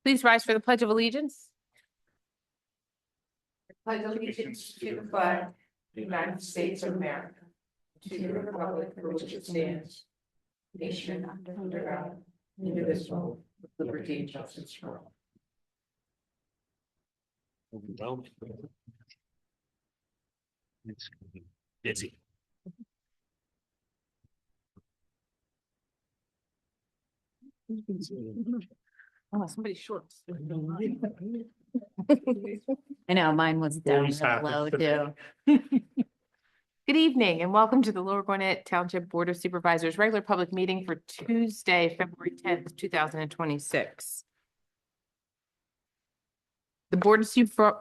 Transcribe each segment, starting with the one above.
Please rise for the Pledge of Allegiance. Pledge allegiance to the flag of the United States of America, to the republic for which it stands, nation under God, indivisible, with liberty and justice for all. It's busy. Oh, somebody's shorts. I know, mine was down Always real low happens. too. Good evening and welcome to the Lower Gwinnett Township Board of Supervisors regular public meeting for Tuesday, February 10th, 2026. The Board of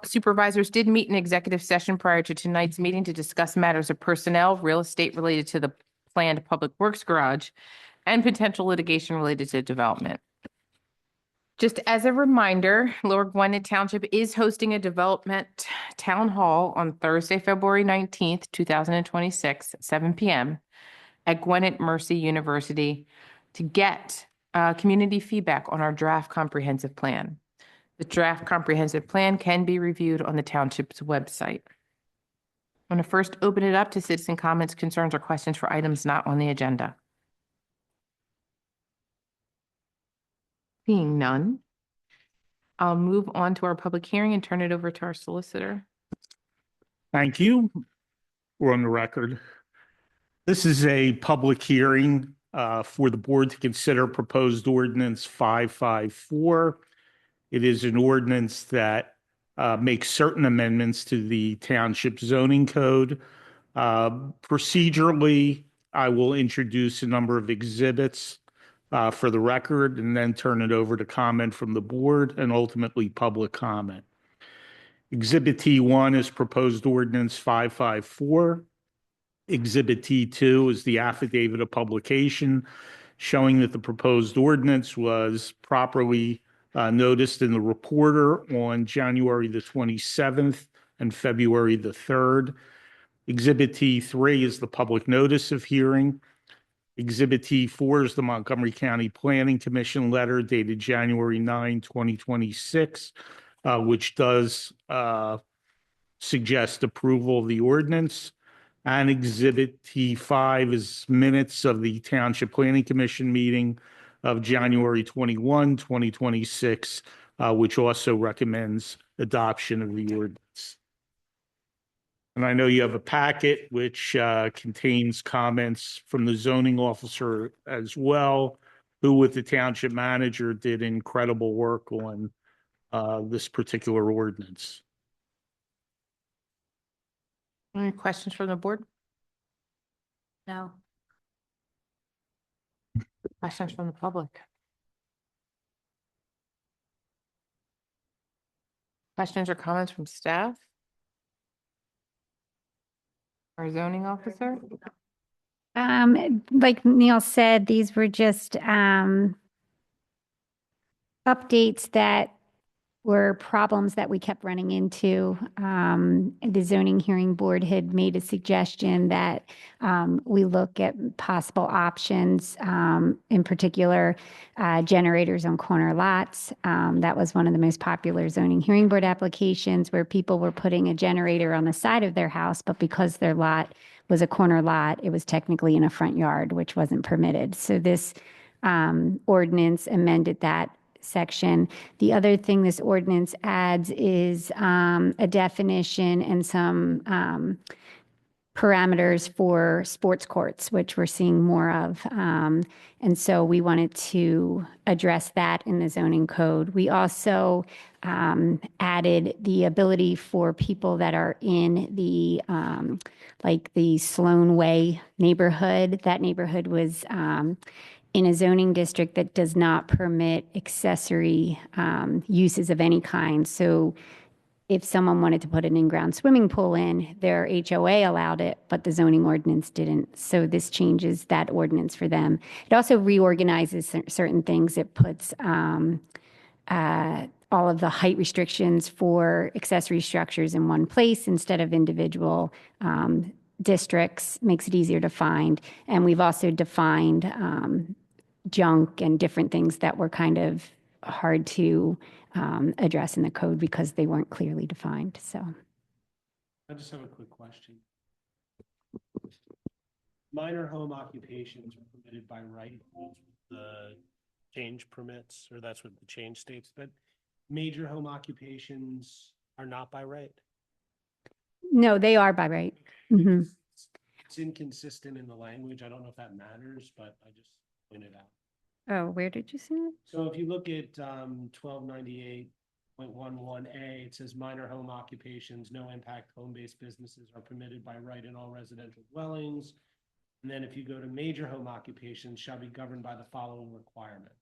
Supervisors did meet in executive session prior to tonight's meeting to discuss matters of personnel, real estate related to the planned public works garage, and potential litigation related to development. Just as a reminder, Lower Gwinnett Township is hosting a development town hall on Thursday, February 19th, 2026, at 7 p.m. at Gwinnett Mercy University to get community feedback on our draft comprehensive plan. The draft comprehensive plan can be reviewed on the township's website. I'm going to first open it up to citizen comments, concerns, or questions for items not on the agenda. Seeing none, I'll move on to our public hearing and turn it over to our solicitor. Thank you. We're on the record. This is a public hearing for the board to consider proposed ordinance 554. It is an ordinance that makes certain amendments to the township zoning code. Procedurally, I will introduce a number of exhibits for the record and then turn it over to comment from the board and ultimately public comment. Exhibit T1 is proposed ordinance 554. Exhibit T2 is the affidavit of publication showing that the proposed ordinance was properly noticed in the Reporter on January the 27th and February the 3rd. Exhibit T3 is the public notice of hearing. Exhibit T4 is the Montgomery County Planning Commission letter dated January 9, 2026, which does suggest approval of the ordinance. And Exhibit T5 is minutes of the Township Planning Commission meeting of January 21, 2026, which also recommends adoption of the ordinance. And I know you have a packet which contains comments from the zoning officer as well, who with the township manager did incredible work on this particular ordinance. Any questions from the board? No. Questions from the public? Questions or comments from staff? Our zoning officer? Like Neil said, these were just updates that were problems that we kept running into. The zoning hearing board had made a suggestion that we look at possible options, in particular, generators on corner lots. That was one of the most popular zoning hearing board applications where people were putting a generator on the side of their house, but because their lot was a corner lot, it was technically in a front yard, which wasn't permitted. So this ordinance amended that section. The other thing this ordinance adds is a definition and some parameters for sports courts, which we're seeing more of. And so we wanted to address that in the zoning code. We also added the ability for people that are in the like the Sloan Way neighborhood. That neighborhood was in a zoning district that does not permit accessory uses of any kind. So if someone wanted to put an in-ground swimming pool in, their HOA allowed it, but the zoning ordinance didn't. So this changes that ordinance for them. It also reorganizes certain things. It puts all of the height restrictions for accessory structures in one place instead of individual districts, makes it easier to find. And we've also defined junk and different things that were kind of hard to address in the code because they weren't clearly defined. So, I just have a quick question. Minor home occupations are permitted by right, the change permits, or that's what the change states, but major home occupations are not by right. no, they are by right. Mhm. It's inconsistent in the language. I don't know if that matters, but I just pointed out. Oh, where did you see it? So if you look at 1298.11A, it says minor home occupations, no impact home-based businesses are permitted by right in all residential dwellings. And then if you go to major home occupations shall be governed by the following requirements.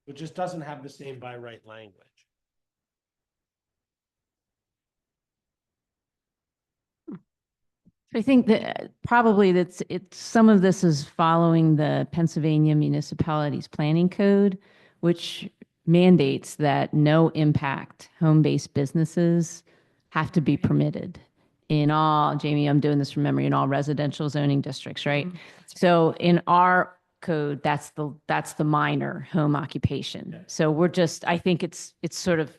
It just doesn't have the same by right language. I think that probably some of this is following the Pennsylvania Municipalities Planning Code, which mandates that no impact home-based businesses have to be permitted in all, Jamie, I'm doing this from memory, in all residential zoning districts, right? So in our code, that's the minor home occupation. So I think it's sort of,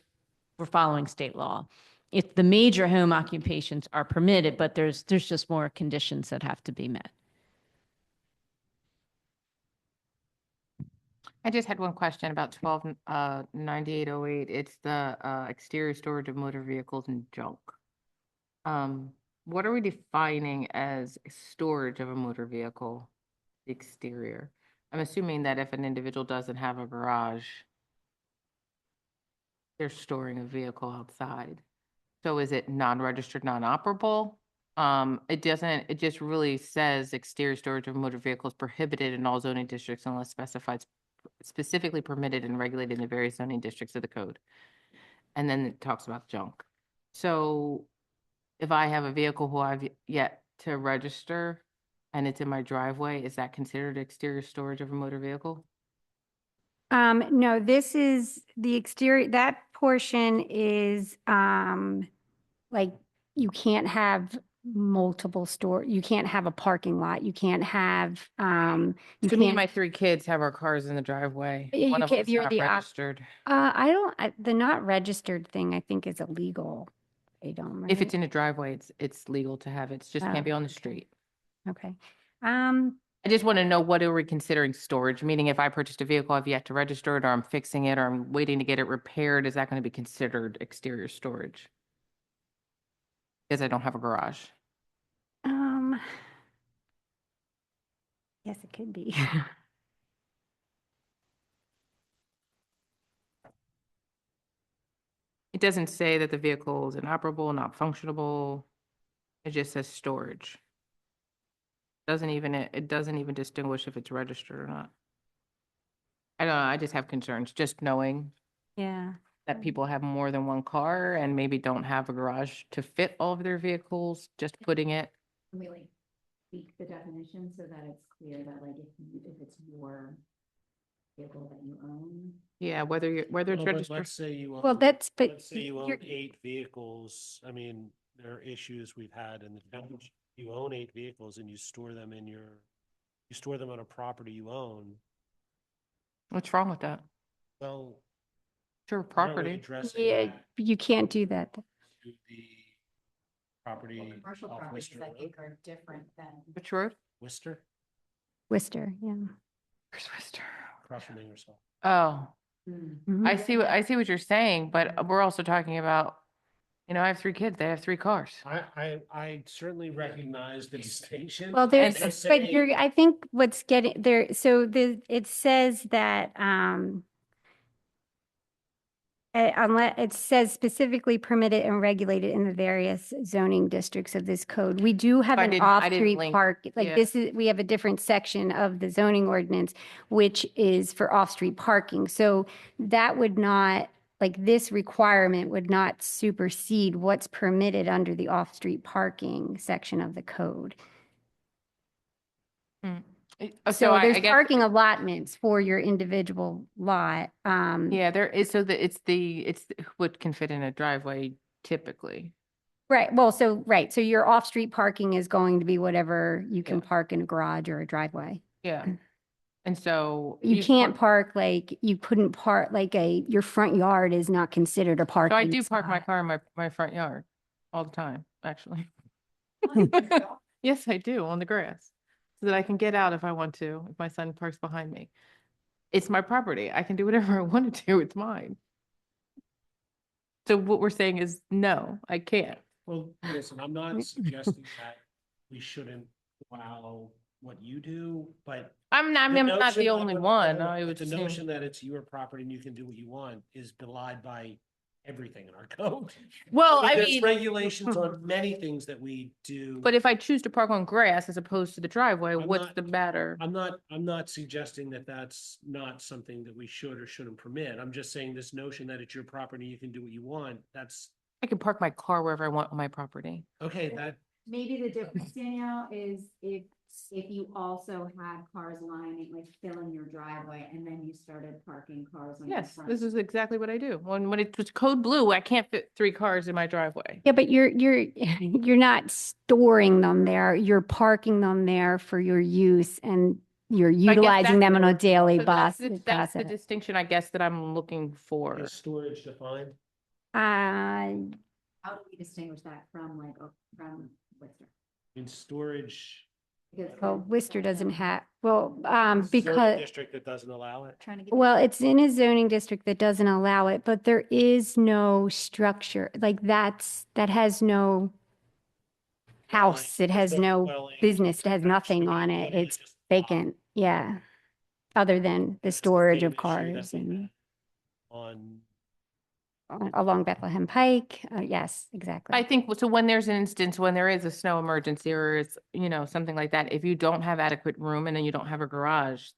we're following state law. If the major home occupations are permitted, but there's just more conditions that have to be met. I just had one question about 9808. It's the exterior storage of motor vehicles and junk. What are we defining as storage of a motor vehicle, the exterior? I'm assuming that if an individual doesn't have a garage, they're storing a vehicle outside. So is it non-registered, non-operable? It just really says exterior storage of motor vehicles prohibited in all zoning districts unless specified specifically permitted and regulated in the various zoning districts of the code. And then it talks about junk. So if I have a vehicle who I've yet to register and it's in my driveway, is that considered exterior storage of a motor vehicle? No, this is the exterior, that portion is like you can't have you can't have a parking lot. You can't have you So me and can't my 3 kids have our cars in the driveway. Yeah, One you of can't- if them's you're not the op- registered. the not registered thing I think is illegal. I don't If it's right? in a driveway, it's legal to have it. It just can't be Oh, on the okay. street. Okay. I just want to know, what are we considering storage? Meaning if I purchased a vehicle, I've yet to register it, or I'm fixing it, or I'm waiting to get it repaired, is that going to be considered exterior storage? Because I don't have a garage. um yes, it could be. It doesn't say that the vehicle is inoperable, not functionable. It just says storage. It doesn't even distinguish if it's registered or not. I don't know, I just have concerns, just knowing Yeah. that people have more than one car and maybe don't have a garage to fit all of their vehicles, just putting it. We like tweak the definition so that it's clear that like if it's your vehicle that you own. Yeah, whether it's Well, but registered. let's say you own. Well, but Let's say you own you're 8 vehicles. I mean, there are issues we've had in the township. You own 8 vehicles and you store them on a property you own. What's wrong with that? Well, Sure, why don't we property. address yeah, that you can't do that. to the property Commercial off properties Worcester I Road? think are different than. Which road? Worcester, Worcester, yeah. Where's Worcester? across from Ingersoll. Oh, Mhm. I see what you're saying, but we're also talking about, I have 3 kids, they have 3 cars. I certainly recognize the distinction. Well, there's, I'm just but saying- I think what's getting there, so it says that, unless it says specifically permitted and regulated in the various zoning districts of this code. We do have I an didn't off-street link- park, like yeah. we have a different section of the zoning ordinance, which is for off-street parking. So that would not, like this requirement would not supersede what's permitted under the off-street parking section of the code. So I there's guess, parking allotments for your individual lot. yeah, there is, so it's what can fit in a driveway typically. Right, well, so your off-street parking is going to be whatever you can Yeah. park in a garage or a driveway. Yeah. And so. You can't park like, you couldn't park like your front yard is not considered a So parking. I do park my spot. car in my front yard all the time, actually. Yes, I do, on the grass, so that I can get out if I want to, if my son parks behind me. It's my property. I can do whatever I want to do. It's mine. So what we're saying is, no, I can't. Well, listen, I'm not suggesting that we shouldn't allow what you do, but. I mean, I'm not notion- the only one. I would The assume. notion that it's your property and you can do what you want is belied by everything in our code. Well, I There's mean, regulations on many things that we do. but if I choose to park on grass as opposed to the driveway, I'm what's not- the matter? I'm not suggesting that that's not something that we should or shouldn't permit. I'm just saying this notion that it's your property, you can do what you want, that's, I can park my car wherever I want on my property. okay, that, Maybe the difference, Danielle, is if you also had cars lining, like filling your driveway, and then you started parking cars on your Yes, front. this is exactly what I do. When it was code blue, I can't fit 3 cars in my driveway. Yeah, but you're not storing them there. You're parking them there for your use and you're I guess utilizing them on a that's- daily So that's bus. that's the distinction, I guess, that I'm looking for. is storage defined? Uh, How do we distinguish that from like, from Worcester? In storage. Because well, Worcester doesn't have, zoning because, District that doesn't allow it. Trying to get. well, it's in a zoning district that doesn't allow it, but there is no structure, like that has no house, it has no Dwelling, business, it has no nothing street, on it, literally it's just a lot. vacant, yeah. Other than the That's storage same of issue that cars we and had On, along Bethlehem Pike, yes, I exactly. think, so when there's an instance, when there is a snow emergency or it's, something like that, if you don't have adequate room and then you don't have a garage.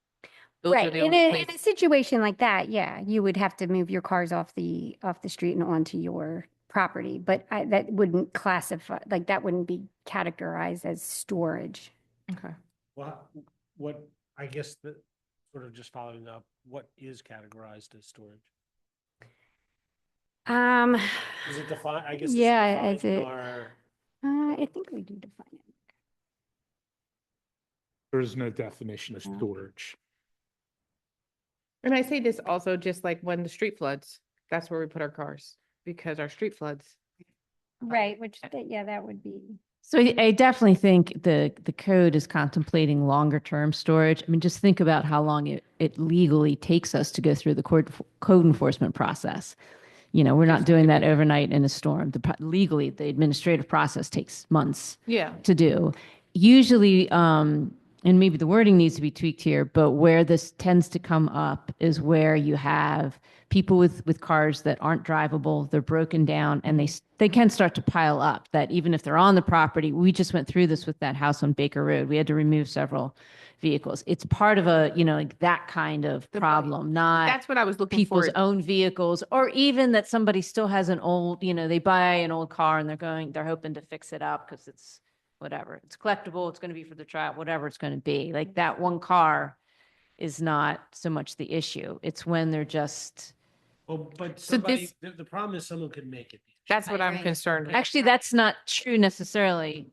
Those are Right, the in only a places. situation like that, yeah, you would have to move your cars off the street and onto your property, but that wouldn't classify, like, that wouldn't be categorized as storage. Okay. what, I guess the, sort of just following up, what is categorized as storage? Um, Is it defined, I guess. it's Yeah, defined as in it- our- I think we do define it. There's no definition of No. storage. And I say this also just like when the street floods, that's where we put our cars because our street floods. Right, which, yeah, that would be. So I definitely think the code is contemplating longer term storage. I mean, just think about how long it legally takes us to go through the code enforcement process. We're not doing that overnight in a storm. Legally, the administrative process takes months Yeah. to do. Usually, and maybe the wording needs to be tweaked here, but where this tends to come up is where you have people with cars that aren't drivable, they're broken down, and they can start to pile up. That even if they're on the property, we just went through this with that house on Baker Road. We had to remove several vehicles. It's part of a, like that kind of The bite. problem, not That's what I was looking people's for. own vehicles, or even that somebody still has an old, they buy an old car and they're hoping to fix it up because it's whatever. It's collectible. It's going to be for the trial, whatever it's going to be. Like that one car is not so much the issue. It's when they're just, Well, but So somebody, this- the problem is someone could make it. That's what I'm Right. concerned with. actually, that's not true necessarily.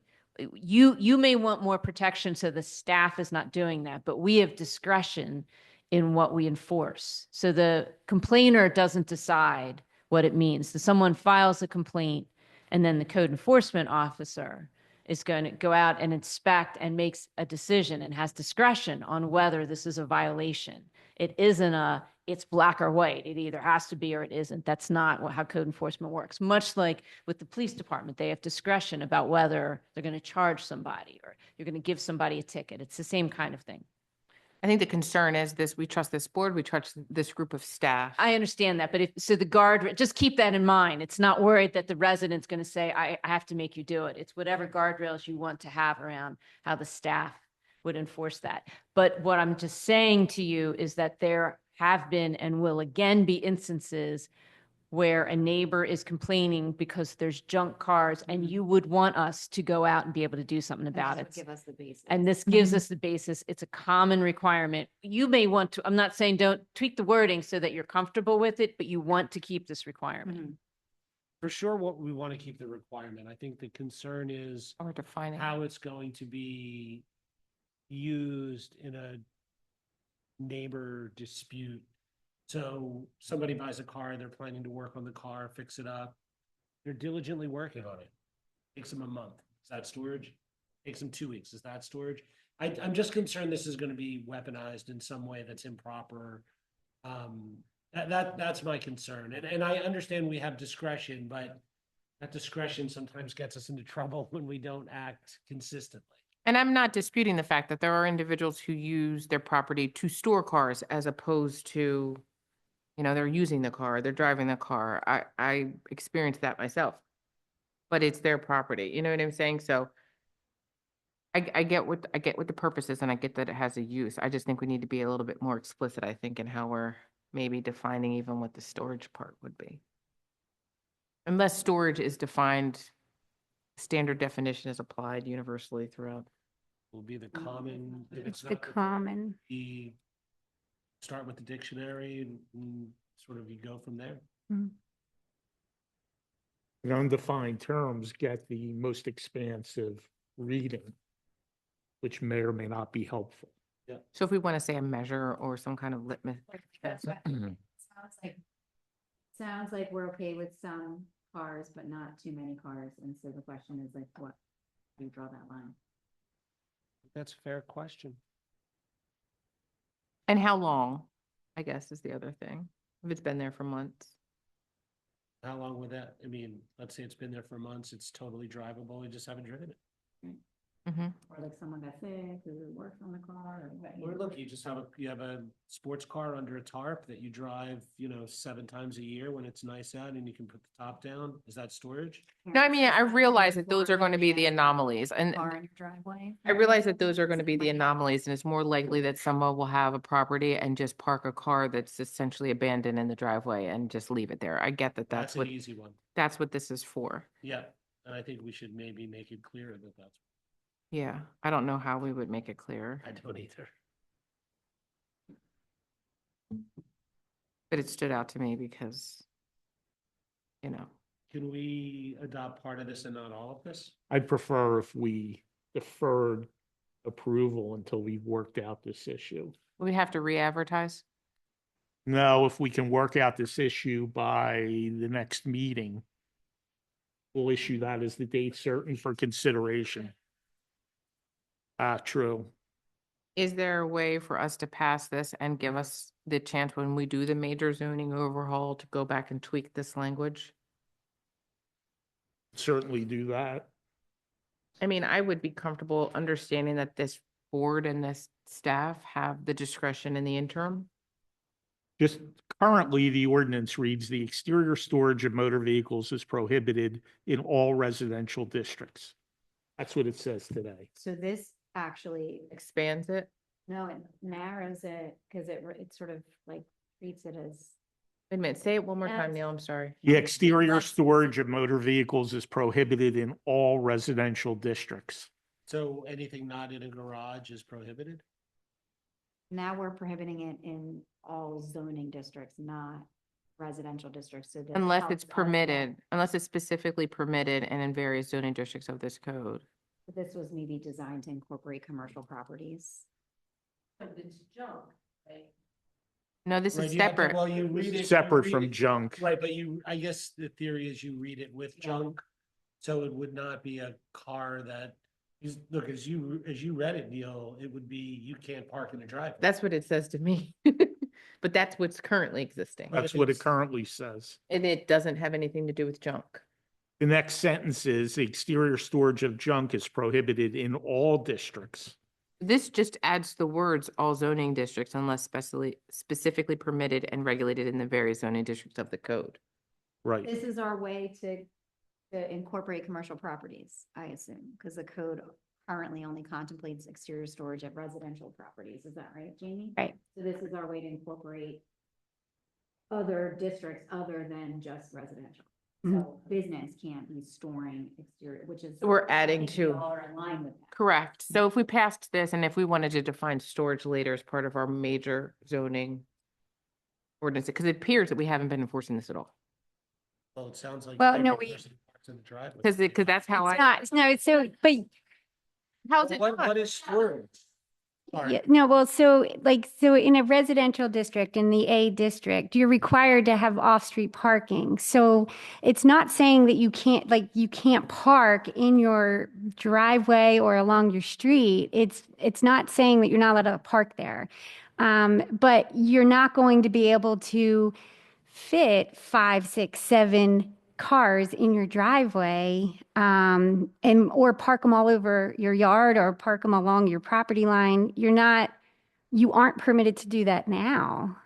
You may want more protection so the staff is not doing that, but we have discretion in what we enforce. So the complainer doesn't decide what it means. So someone files a complaint and then the code enforcement officer is going to go out and inspect and makes a decision and has discretion on whether this is a violation. It isn't it's black or white. It either has to be or it isn't. That's not how code enforcement works. Much like with the police department, they have discretion about whether they're going to charge somebody or you're going to give somebody a ticket. It's the same kind of thing. I think the concern is this, we trust this board, we trust this group of staff. I understand that, but just keep that in mind. It's not worried that the resident's going to say, I have to make you do it. It's whatever guardrails you want to have around how the staff would enforce that. But what I'm just saying to you is that there have been and will again be instances where a neighbor is complaining because there's junk cars and you would want us to go out and be able to do something about it. Give us the basis. And this gives Mhm. us the basis. It's a common requirement. You may want to, I'm not saying don't tweak the wording so that you're comfortable with it, but you want to keep this requirement. For sure, what we want to keep the requirement. I think the concern is Or defining. how it's going to be used in a neighbor dispute. So somebody buys a car, they're planning to work on the car, fix it up. They're diligently working on it. Takes them a month. Is that storage? Takes them 2 weeks. Is that storage? I'm just concerned this is going to be weaponized in some way that's improper. That's my concern. And I understand we have discretion, but that discretion sometimes gets us into trouble when we don't act consistently. And I'm not disputing the fact that there are individuals who use their property to store cars as opposed to, they're using the car, they're driving the car. I experienced that myself. But it's their property, you know what I'm saying? So I get what the purpose is and I get that it has a use. I just think we need to be a little bit more explicit, I think, in how we're maybe defining even what the storage part would be. Unless storage is defined, standard definition is applied universally throughout. Will be the common. If It's the not common. the start with the dictionary and sort of you go from there. And undefined terms get the most expansive reading, which may or may not be helpful. So if we want to say a measure or some kind of litmus test. Sounds like we're okay with some cars, but not too many cars. And so the question is like, what, do you draw that line? That's a fair question. And how long, I guess, is the other thing. If it's been there for months. How long would that, I mean, let's say it's been there for months, it's totally drivable, we just haven't driven it. Mm-hmm. Or like someone got sick, or worked on the car, or what? Or look, you have a sports car under a tarp that you drive, 7 times a year when it's nice out and you can put the top down. Is that storage? No, I mean, I realize that those are going to be the anomalies and Car in your driveway. I realize that those are going to be the anomalies and it's more likely that someone will have a property and just park a car that's essentially abandoned in the driveway and just leave it there. I get that That's an what, easy one. that's what this is for. Yeah, and I think we should maybe make it clear that that's, Yeah, I don't know how we would make it clear, I don't either. but it stood out to me because, Can we adopt part of this and not all of this? I'd prefer if we deferred approval until we've worked out this issue. we'd have to re-advertise. No, if we can work out this issue by the next meeting, we'll issue that as the date certain for consideration. True. Is there a way for us to pass this and give us the chance when we do the major zoning overhaul to go back and tweak this language? Certainly do that. I mean, I would be comfortable understanding that this board and this staff have the discretion in the interim. Just currently, the ordinance reads the exterior storage of motor vehicles is prohibited in all residential districts. That's what it says today. So this actually, Expands it. no, it narrows it, because it sort of like treats it as, Wait a minute, say it one more time, As- Neil, I'm sorry. The exterior Less storage of motor vehicles is prohibited in all residential districts. So anything not in a garage is prohibited? now we're prohibiting it in all zoning districts, not residential districts, so. that Unless helps it's us permitted, out. unless it's specifically permitted and in various zoning districts of this code. This was maybe designed to incorporate commercial properties. But it's junk, right? No, this Right, is you have to- separate. Well, you read it. you Separate read from it- junk. Right, but I guess the theory is you read it with junk, so it would not be a car that, look, as you read it, Neil, it would be, you can't park in a driveway. That's what it says to me. But that's what's currently existing. Right. That's what it currently says. And it doesn't have anything to do with junk. The next sentence is the exterior storage of junk is prohibited in all districts. This just adds the words all zoning districts unless specifically permitted and regulated in the various zoning districts of the code. Right. This is our way to incorporate commercial properties, I assume, because the code currently only contemplates exterior storage of residential properties. Is that right, Jamie? Right. So this is our way to incorporate other districts other than just residential. So business can't be storing exterior, which is. We're I adding think we to. all are in line with that. Correct. So if we passed this and if we wanted to define storage later as part of our major zoning ordinance, because it appears that we haven't been enforcing this at all. Well, it sounds like. Well, no, every we- person parks in the driveway. Because that's how It's I, not, no, so, but how's it What not? is storage? Sorry. yeah, no, well, so like, so in a residential district, in the A district, you're required to have off-street parking. So it's not saying that you can't, like, you can't park in your driveway or along your street. It's not saying that you're not allowed to park there. But you're not going to be able to fit 5, 6, 7 cars in your driveway, and or park them all over your yard or park them along your property line. You aren't permitted to do that now.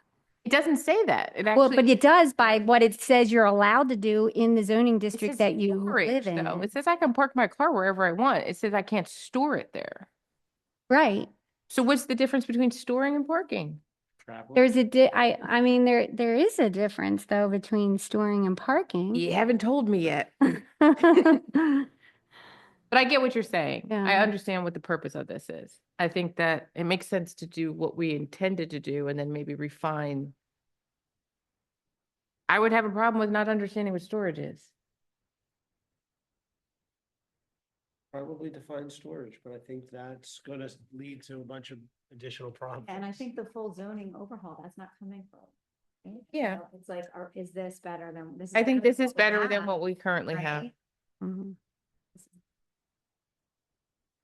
It doesn't say that. It Well, actually. but it does by what it says you're allowed to do in the zoning It district says that you storage, live though. in. It says I can park my car wherever I want. It says I can't store it there. Right. So what's the difference between storing and parking? Travel. There's I mean, there is a difference though between storing and parking. You haven't told me yet. But I get what you're saying. I Yeah. understand what the purpose of this is. I think that it makes sense to do what we intended to do and then maybe refine. I would have a problem with not understanding what storage is. Probably define storage, but I think that's gonna lead to a bunch of additional problems. And I think the full zoning overhaul, that's not coming from. right? Yeah. So it's like, is this better than, this is. I think better this than is what we better than have, what we currently have. right? Mhm.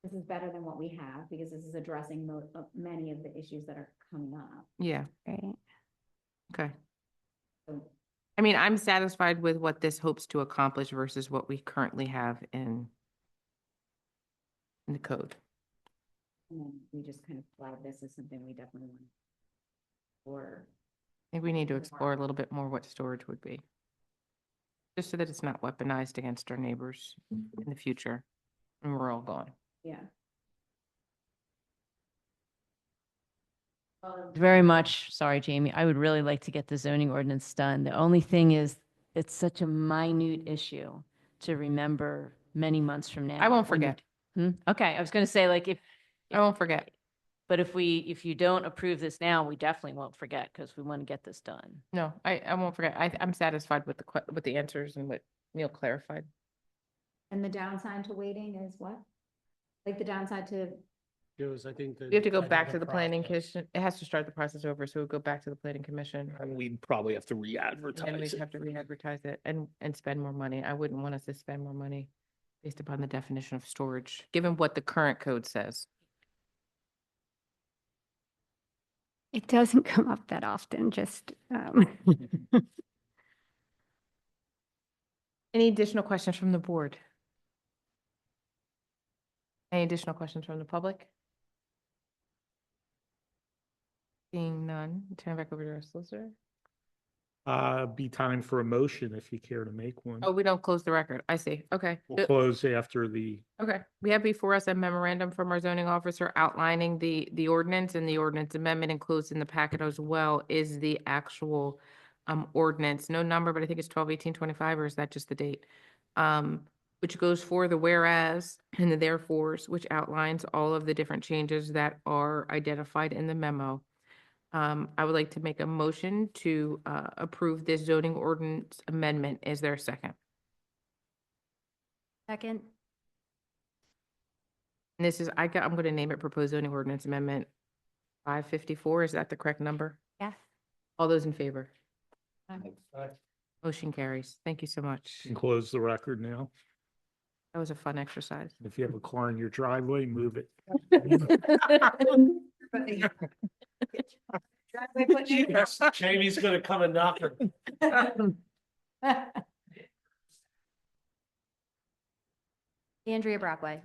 This is better than what we have, because this is addressing many of the issues that are coming up. Yeah, Right. okay. So I mean, I'm satisfied with what this hopes to accomplish versus what we currently have in the code. And then we just kind of flag this as something we definitely want. Or, I think we need to explore a little bit more what storage would be. Just so that it's not weaponized against our neighbors in the future, and we're all gone. yeah. Very much, sorry, Jamie, I would really like to get the zoning ordinance done. The only thing is, it's such a minute issue to remember many months from now. I won't when you- forget. Okay, I was gonna say, like, I won't forget. but if you don't approve this now, we definitely won't forget, because we want to get this done. No, I won't forget. I'm satisfied with with the answers and what Neil clarified. And the downside to waiting is what? Like the downside to, I think that. We have to go back another to the planning process. commission. It has to start the process over, so we'll go back to the planning commission. And we'd probably have to And re-advertise we'd it. have to re-advertise it and spend more money. I wouldn't want us to spend more money based upon the definition of storage, given what the current code says. It doesn't come up that often, just, Any additional questions from the board? Any additional questions from the public? Seeing none, turn it back over to our solicitor. Be time for a motion if you care to make one. Oh, we don't close the record. I see. Okay. We'll close after the, Okay, we have before us a memorandum from our zoning officer outlining the ordinance, and the ordinance amendment enclosed in the packet as well is the actual ordinance, no number, but I think it's 12/18/25, or is that just the date? Which goes for the whereas and the therefores, which outlines all of the different changes that are identified in the memo. I would like to make a motion to approve this zoning ordinance amendment. Is there a second? second, And this is, I'm going to name it proposed zoning ordinance amendment 554. Is that the correct number? yes. All those in favor? Aye. Motion carries. Thank you so much. can close the record now. That was a fun exercise. If you have a car in your driveway, move it. Yes, Jamie's gonna come and knock her. Andrea Brockway,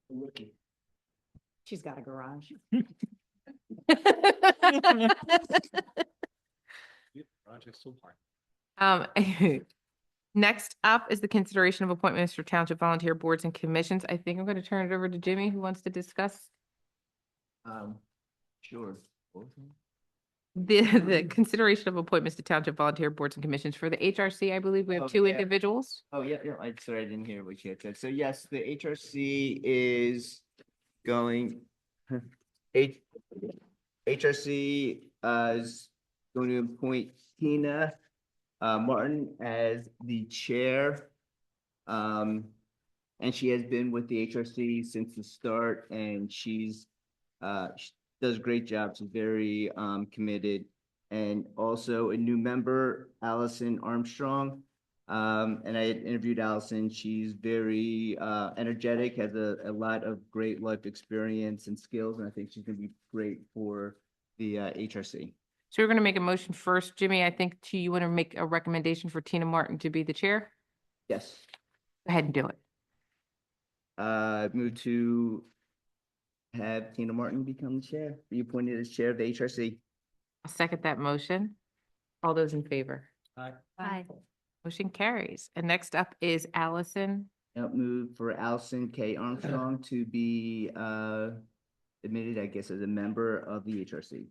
Rookie. she's got a garage. Project's so hard. Next up is the consideration of appointments for township volunteer boards and commissions. I think I'm going to turn it over to Jimmy, who wants to discuss Sure. the consideration of appointments to township volunteer boards and commissions for the HRC. I believe we have Oh, two yeah. individuals. Oh, yeah, yeah, sorry, I didn't hear what you had said. So yes, the HRC is going, HRC is going to appoint Tina Martin as the chair. And she has been with the HRC since the start, and she does a great job. She's very committed. And also a new member, Allison Armstrong. And I had interviewed Allison. She's very energetic, has a lot of great life experience and skills, and I think she's gonna be great for the HRC. So we're going to make a motion first. Jimmy, I think you want to make a recommendation for Tina Martin to be the chair? Yes. Go ahead and do it. Move to have Tina Martin become the chair, be appointed as chair of the HRC. I'll second that motion. All those in favor? Aye. Motion carries. And next up is Allison. Now move for Allison K. Armstrong to be admitted, I guess, as a member of the HRC.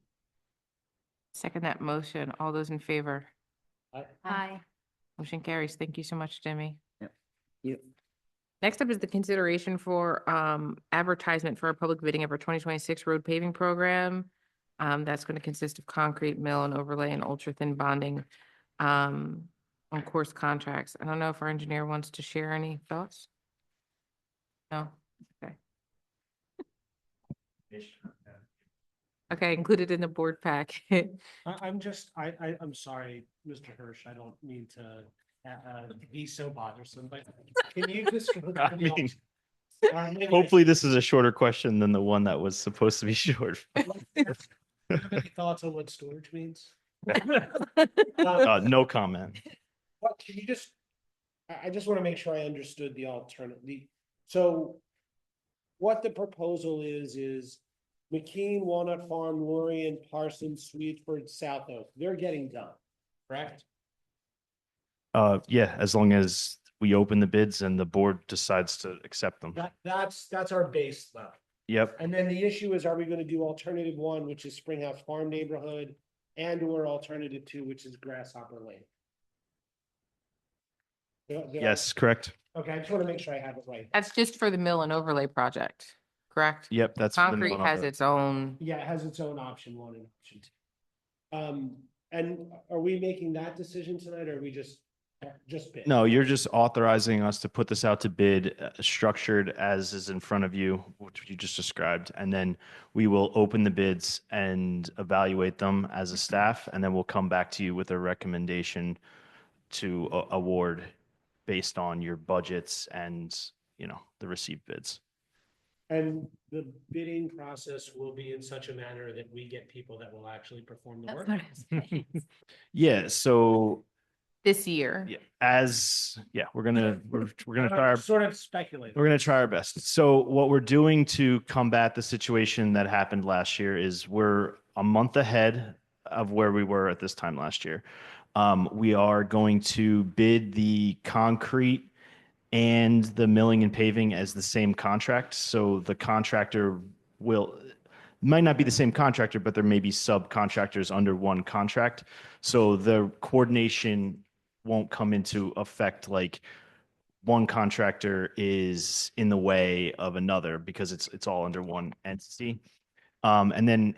Second that motion. All those in favor? Aye. Motion carries. Thank you so much, Jimmy. Yep. Next up is the consideration for advertisement for a public bidding of our 2026 road paving program. That's going to consist of concrete, mill and overlay and ultra-thin bonding on course contracts. I don't know if our engineer wants to share any thoughts? No? Okay. Okay, included in the board pack. I'm sorry, Mr. Hirsch, I don't mean to be so bothersome, but can you just? I mean, hopefully this is a shorter question than the one that was supposed to be short. Do you have any thoughts on what storage means? No comment. What, can you just, I just want to make sure I understood the alternative. So what the proposal is McKean, Walnut Farm, Lorien, Parsons, Sweetford, South Oak, they're getting done, correct? Yeah, as long as we open the bids and the board decides to accept them. That's our base level. Yep. And then the issue is, are we gonna do alternative one, which is Springhouse Farm neighborhood, and or alternative two, which is Grasshopper Lane? Yes, correct. Okay, I just wanna make sure I have it right. That's just for the mill and overlay project, correct? Yep, that's. for the Concrete middle has of it. its own. Yeah, it has its own option one and option two. And are we making that decision tonight, or are we just bid? No, you're just authorizing us to put this out to bid, structured as is in front of you, which you just described. And then we will open the bids and evaluate them as a staff, and then we'll come back to you with a recommendation to award based on your budgets and, the received bids. And the bidding process will be in such a manner that we get people that will actually perform the That's work. what I was saying. Yeah, so This year. we're gonna try our Sort of speculating. We're going to try our best. So what we're doing to combat the situation that happened last year is we're a month ahead of where we were at this time last year. We are going to bid the concrete and the milling and paving as the same contract. So the contractor might not be the same contractor, but there may be subcontractors under one contract. So the coordination won't come into effect like one contractor is in the way of another because it's all under one entity. And then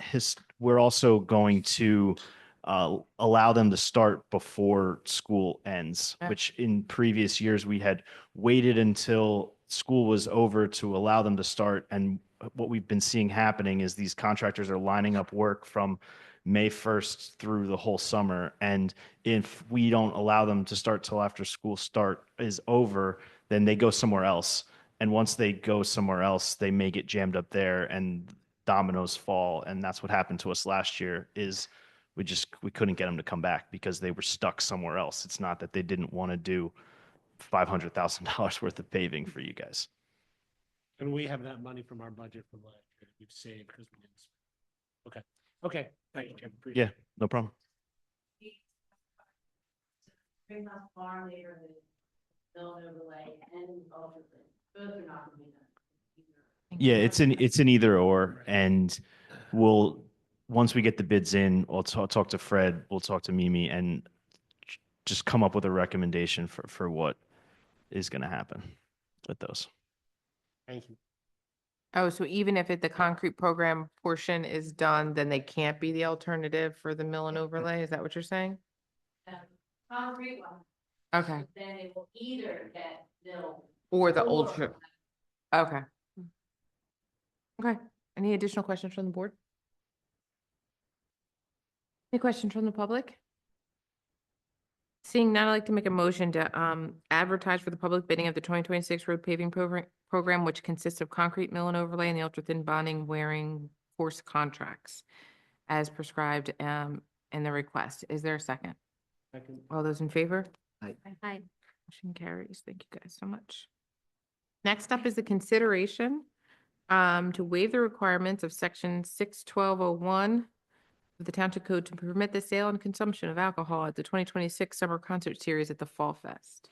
we're also going to allow them to start before school ends, Yeah. which in previous years we had waited until school was over to allow them to start. And what we've been seeing happening is these contractors are lining up work from May 1st through the whole summer. And if we don't allow them to start till after school start is over, then they go somewhere else. And once they go somewhere else, they may get jammed up there and dominoes fall. And that's what happened to us last year is we couldn't get them to come back because they were stuck somewhere else. It's not that they didn't want to do $500,000 worth of paving for you guys. And we have that money from our budget from last year that we've saved because we didn't. Okay, thank you, Jim. Appreciate Yeah, no problem. Springhouse Farm neighborhood, mill and overlay, and ultra-thin, both are not gonna be done. Yeah, it's an either or, and once we get the bids in, I'll talk to Fred, we'll talk to Mimi, and just come up with a recommendation for what is going to happen with those. Thank you. Oh, so even if the concrete program portion is done, then they can't be the alternative for the mill and overlay? Is that what you're saying? concrete one, Okay, then it will either get built. or the old strip. Okay. Okay, any additional questions from the board? Any questions from the public? Seeing none, I'd like to make a motion to advertise for the public bidding of the 2026 road paving program, which consists of concrete mill and overlay and the ultra-thin bonding wearing force contracts as prescribed in the request. Is there a second? Second. All those in favor? Aye. Motion carries. Thank you guys so much. Next up is the consideration to waive the requirements of section 61201 of the Township Code to permit the sale and consumption of alcohol at the 2026 Summer Concert Series at the Fall Fest.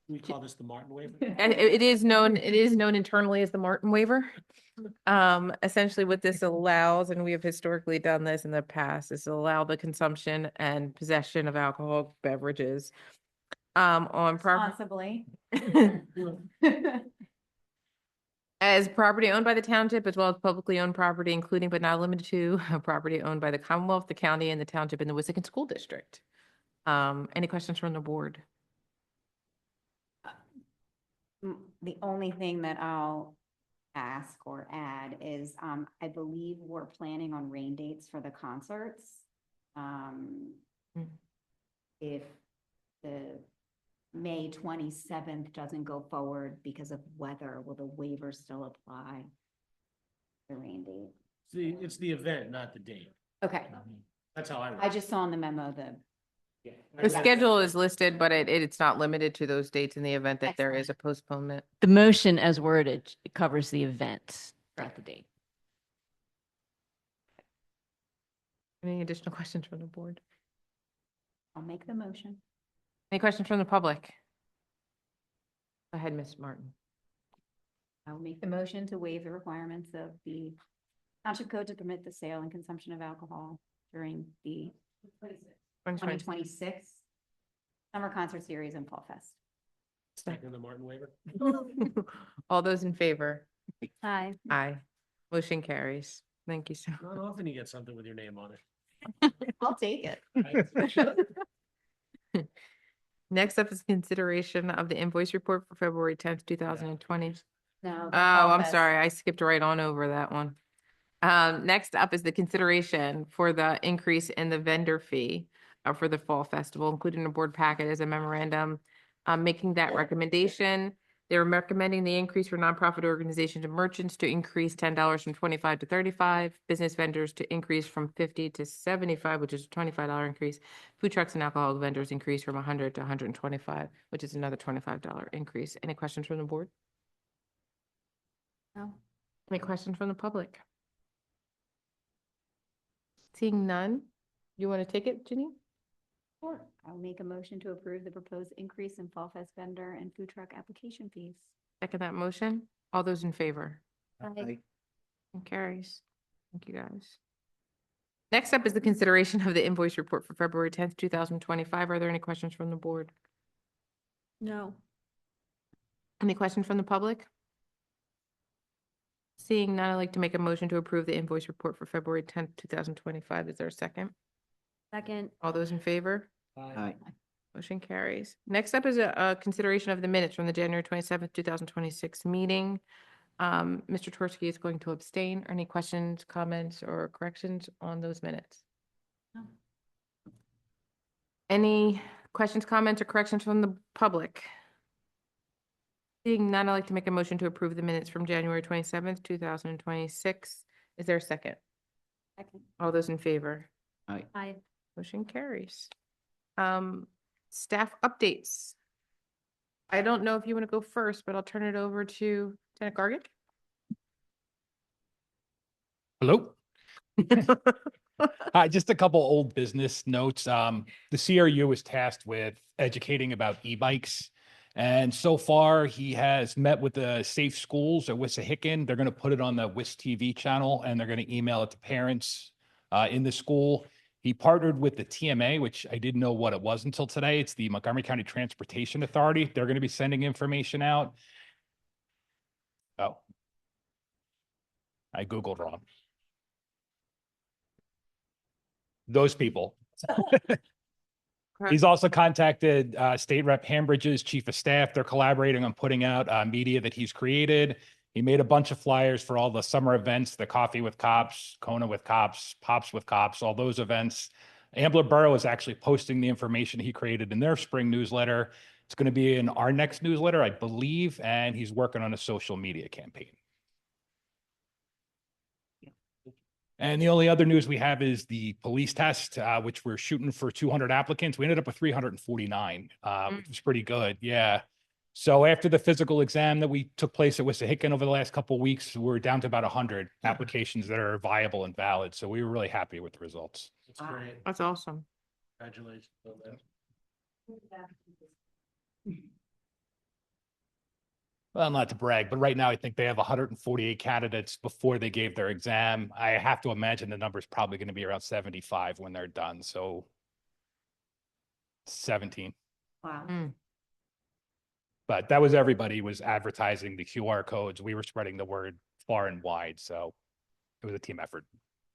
We call this the Martin waiver. And it is known internally as the Martin waiver. Essentially what this allows, and we have historically done this in the past, is to allow the consumption and possession of alcoholic beverages on property Responsibly. as property owned by the township as well as publicly owned property, including but not limited to property owned by the Commonwealth, the county, and the township in the Wissahickon School District. Any questions from the board? The only thing that I'll ask or add is, I believe we're planning on rain dates for the concerts. If the May 27th doesn't go forward because of weather, will the waiver still apply? The rain date? It's the event, not the date. Okay, That's how I read I it. just saw in the memo the, Yeah. The schedule is listed, but it's not limited to those dates in the event that there is a postponement. The motion as worded covers the event, not the date. Any additional questions from the board? I'll make the motion. Any questions from the public? Go ahead, Ms. Martin. I'll make the motion to waive the requirements of the Township Code to permit the sale and consumption of alcohol during the 2026 Summer Concert Series and Fall Fest. Second the Martin waiver. All those in favor? Aye. Aye. Motion carries. Thank you so much. Not often you get something with your name on it. I'll take it. Next up is consideration of the invoice report for February 10th, 2020. No. Oh, I'm sorry. I skipped right on over that one. Next up is the consideration for the increase in the vendor fee for the Fall Festival, including a board packet as a memorandum. Making that recommendation. They're recommending the increase for nonprofit organizations and merchants to increase $10 from 25 to 35, business vendors to increase from 50 to 75, which is a $25 increase. Food trucks and alcohol vendors increase from 100 to 125, which is another $25 increase. Any questions from the board? No. Any questions from the public? Seeing none, you want to take it, Janine? Sure. I'll make a motion to approve the proposed increase in Fall Fest vendor and food truck application fees. Second that motion. All those in favor? Aye. And carries. Thank you, guys. Next up is the consideration of the invoice report for February 10th, 2025. Are there any questions from the board? No. Any questions from the public? Seeing none, I'd like to make a motion to approve the invoice report for February 10th, 2025. Is there a second? Second. All those in favor? Aye. Motion carries. Next up is a consideration of the minutes from the January 27th, 2026 meeting. Mr. Twersky is going to abstain. Any questions, comments, or corrections on those minutes? No. Any questions, comments, or corrections from the public? Seeing none, I'd like to make a motion to approve the minutes from January 27th, 2026. Is there a second? Second. All those in favor? Aye. Motion carries. Staff updates. I don't know if you want to go first, but I'll turn it over to Lieutenant Gargett. Hello. Just a couple old business notes. The CRU is tasked with educating about e-bikes. And so far, he has met with the Safe Schools at Wissahickon. They're going to put it on the WIS TV channel, and they're going to email it to parents in the school. He partnered with the TMA, which I didn't know what it was until today. It's the Montgomery County Transportation Authority. They're going to be sending information out. Oh, I Googled wrong. Those people. He's also contacted State Rep Hambridge's chief of staff. They're collaborating on putting out media that he's created. He made a bunch of flyers for all the summer events, the Coffee with Cops, Kona with Cops, Pops with Cops, all those events. Ambler Borough is actually posting the information he created in their spring newsletter. It's going to be in our next newsletter, I believe, and he's working on a social media campaign. And the only other news we have is the police test, which we're shooting for 200 applicants. We ended up with 349, which was pretty good. Yeah. So after the physical exam that we took place at Wissahickon over the last couple of weeks, we're down to about 100 applications that are viable and valid. So we were really happy with the results. That's great. That's awesome. Congratulations on that. Well, not to brag, but right now I think they have 148 candidates before they gave their exam. I have to imagine the number is probably going to be around 75 when they're done. So 17. Wow. But that was everybody was advertising the QR codes. We were spreading the word far and wide. So it was a team effort.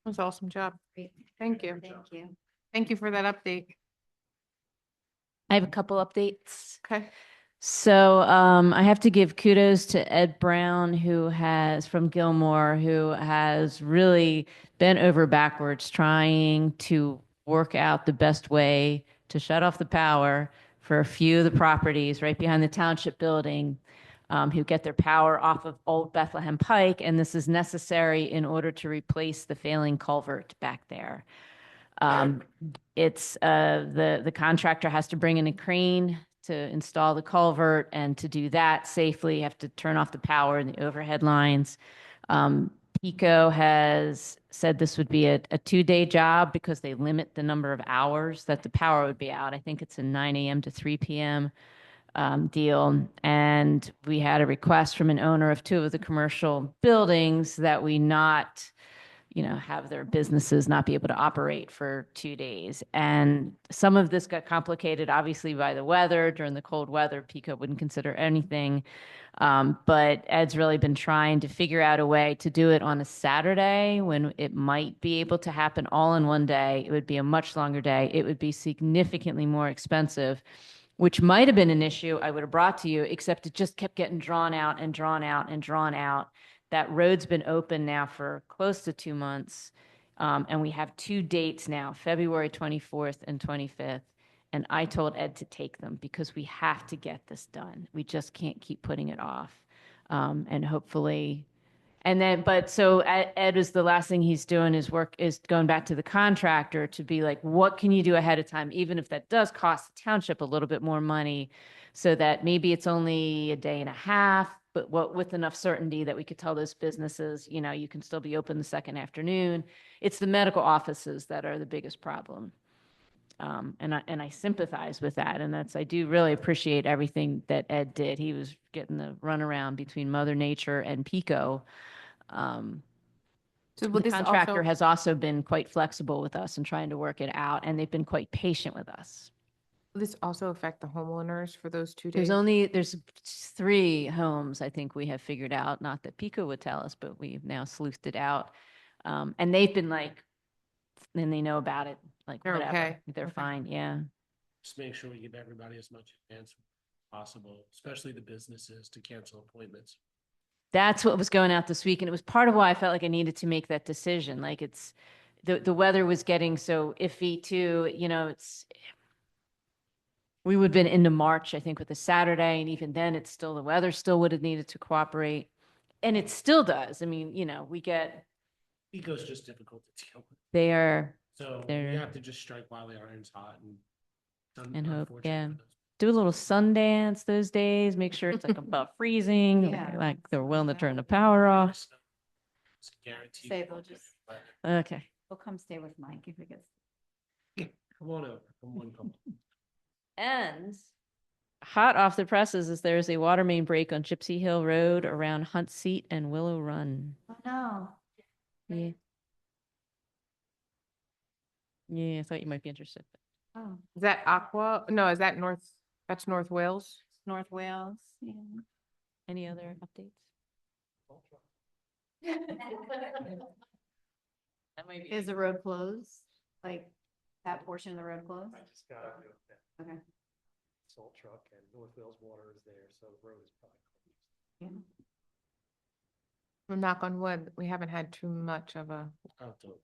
That was an awesome job. Great. Thank you. Thank you. Thank you for that update. I have a couple updates. Okay. So I have to give kudos to Ed Brown, from Gilmore, who has really bent over backwards trying to work out the best way to shut off the power for a few of the properties right behind the township building, who get their power off of Old Bethlehem Pike. And this is necessary in order to replace the failing culvert back there. It's the contractor has to bring in a crane to install the culvert, and to do that safely, you have to turn off the power and the overhead lines. PECO has said this would be a 2-day job because they limit the number of hours that the power would be out. I think it's a 9 a.m. to 3 p.m. Deal. And we had a request from an owner of 2 of the commercial buildings that we not have their businesses not be able to operate for 2 days. And some of this got complicated, obviously, by the weather. During the cold weather, PECO wouldn't consider anything. But Ed's really been trying to figure out a way to do it on a Saturday when it might be able to happen all in one day. It would be a much longer day. It would be significantly more expensive, which might have been an issue I would have brought to you, except it just kept getting drawn out and drawn out and drawn out. That road's been open now for close to 2 months. And we have 2 dates now, February 24th and 25th. And I told Ed to take them because we have to get this done. We just can't keep putting it off. And hopefully, so Ed is the last thing he's doing is going back to the contractor to be like, what can you do ahead of time? Even if that does cost the township a little bit more money, so that maybe it's only a day and a half, but with enough certainty that we could tell those businesses, you can still be open the second afternoon. It's the medical offices that are the biggest problem. And I sympathize with that. And I do really appreciate everything that Ed did. He was getting the runaround between Mother Nature and PECO. So The will this contractor also, has also been quite flexible with us and trying to work it out, and they've been quite patient with us. will this also affect the homeowners for those 2 days? There's 3 homes I think we have figured out, not that PECO would tell us, but we've now sleuthed it out. And they've been like, and they know about it, like They're whatever. okay. They're Okay. fine, yeah. Just make sure we give everybody as much advance as possible, especially the businesses, to cancel appointments. That's what was going out this week, and it was part of why I felt like I needed to make that decision. Like the weather was getting so iffy too, we would have been into March, I think, with a Saturday, and even then the weather still would have needed to cooperate. And it still does. I mean, Eco's just difficult to deal with. they are, So we They're- have to just strike while the iron's hot and. And hope, unfortunate yeah. for those. do a little Sundance those days, make sure it's like above freezing, Yeah. like they're willing to turn the power off. It's guaranteed. Say they'll just- Okay. We'll come stay with Mike if it gets. Come on over, come on. And hot off the presses is there's a water main break on Gypsy Hill Road around Hunt Seat and Willow Run. Oh, no. Yeah. Yeah, I thought you might be interested. Oh, Is that Aqua? No, is that that's North Wales? North Wales, yeah. Any other updates? That might be. Is the road closed? Like, that portion of the road closed? I just got out of that Okay. salt truck and North Wales Water is there, so the road is probably closed. Yeah. Well, knock on wood, we haven't had too much of a, Oh, dope.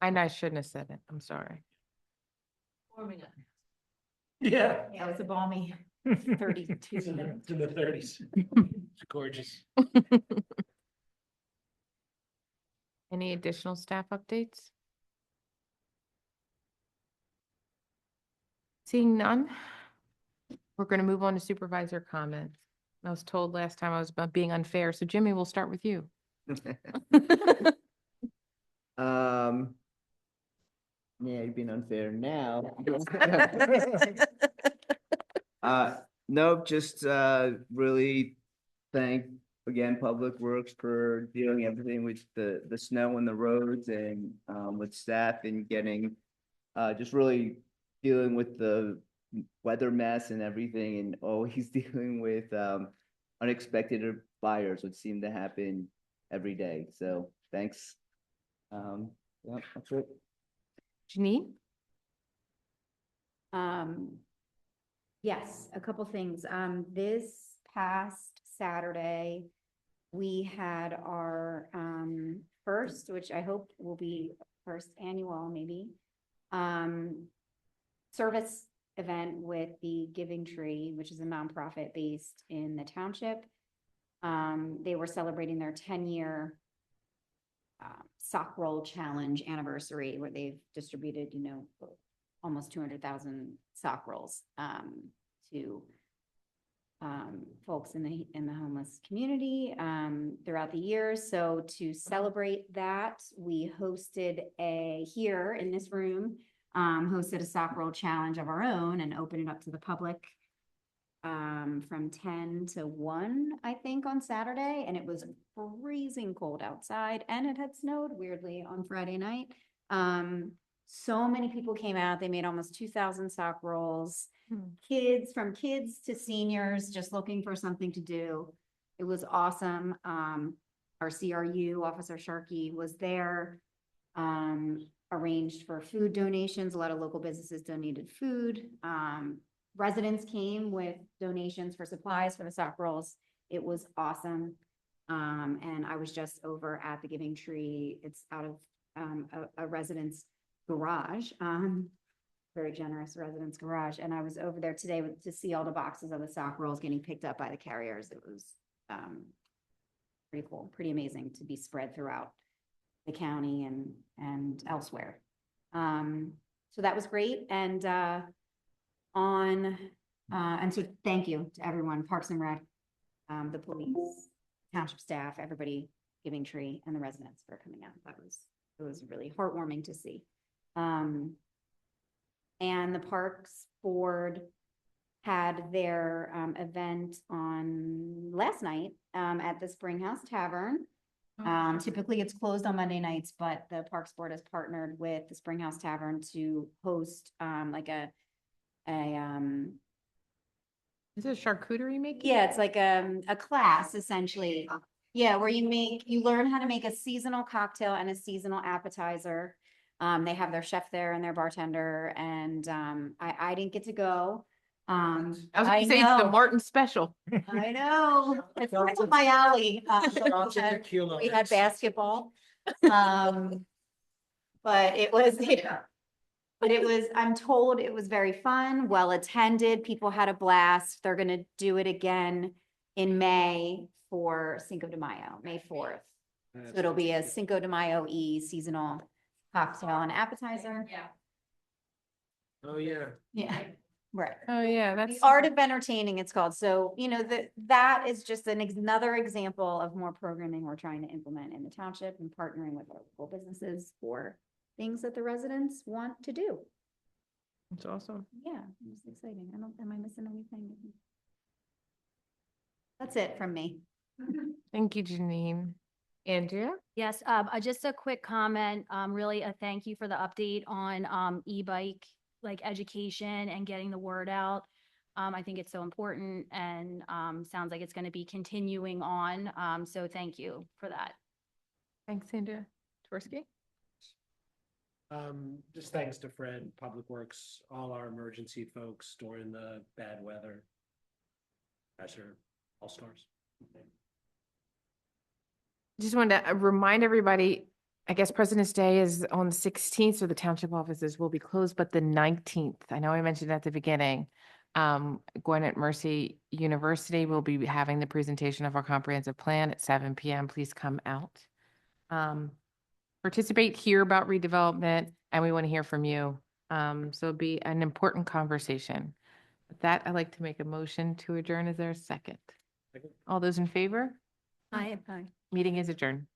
I shouldn't have said it. I'm sorry. Warming up. Yeah. Yeah, it was a balmy 32 It's in minutes. the 30s. It's gorgeous. Any additional staff updates? Seeing none, we're going to move on to supervisor comments. I was told last time I was about being unfair, so Jimmy, we'll start with you. Yeah, you're being unfair now. Nope, just really thank again Public Works for doing everything with the snow on the roads and with staff and getting just really dealing with the weather mess and everything and always dealing with unexpected fires, which seem to happen every day. So thanks. Yeah, that's it. Janine? Yes, a couple things. This past Saturday, we had our first, which I hope will be first annual maybe, service event with the Giving Tree, which is a nonprofit based in the township. They were celebrating their 10-year sock roll challenge anniversary where they've distributed, almost 200,000 sock rolls to folks in the homeless community throughout the years. So to celebrate that, we hosted here in this room, hosted a sock roll challenge of our own and opened it up to the public from 10 to 1, I think, on Saturday. And it was freezing cold outside and it had snowed weirdly on Friday night. So many people came out. They made almost 2,000 sock rolls. From kids to seniors, just looking for something to do. It was awesome. Our CRU, Officer Sharkey, was there. Arranged for food donations. A lot of local businesses donated food. Residents came with donations for supplies for the sock rolls. It was awesome. And I was just over at the Giving Tree. It's out of a resident's garage, very generous resident's garage. And I was over there today to see all the boxes of the sock rolls getting picked up by the carriers. It was pretty cool, pretty amazing to be spread throughout the county and elsewhere. So that was great. And so thank you to everyone, Parks and Rec, the police, township staff, everybody, Giving Tree, and the residents for coming out. It was really heartwarming to see. And the Parks Board had their event on last night at the Springhouse Tavern. Typically it's closed on Monday nights, but the Parks Board has partnered with the Springhouse Tavern to host like Is it charcuterie making? yeah, it's like a class essentially. Yeah, where you learn how to make a seasonal cocktail and a seasonal appetizer. They have their chef there and their bartender, and I didn't get to go. I was going to say it's the Martin special. I know. It's right up my alley. We had basketball. But I'm told it was very fun, well attended. People had a blast. They're going to do it again in May for Cinco de Mayo, May 4th. So it'll be a Cinco de Mayo-y seasonal cocktail and appetizer. Yeah. Oh, yeah. Yeah, right. Oh, yeah, The that's. art of entertaining, it's called. So, that is just another example of more programming we're trying to implement in the township and partnering with our local businesses for things that the residents want to do. It's awesome. Yeah, it's exciting. Am I missing anything? That's it from me. Thank you, Janine. Andrea? Yes, just a quick comment, really a thank you for the update on e-bike, like education and getting the word out. I think it's so important and sounds like it's going to be continuing on. So thank you for that. Thanks, Andrea. Tversky? Just thanks to Fred, Public Works, all our emergency folks during the bad weather. You guys are all stars. Just wanted to remind everybody, I guess President's Day is on the 16th, so the township offices will be closed, but the 19th, I know I mentioned at the beginning, Gwinnett Mercy University will be having the presentation of our comprehensive plan at 7 p.m. Please come out. Participate, hear about redevelopment, and we want to hear from you. So it'll be an important conversation. With that, I'd like to make a motion to adjourn. Is there a second? Second. All those in favor? Aye. Meeting is adjourned.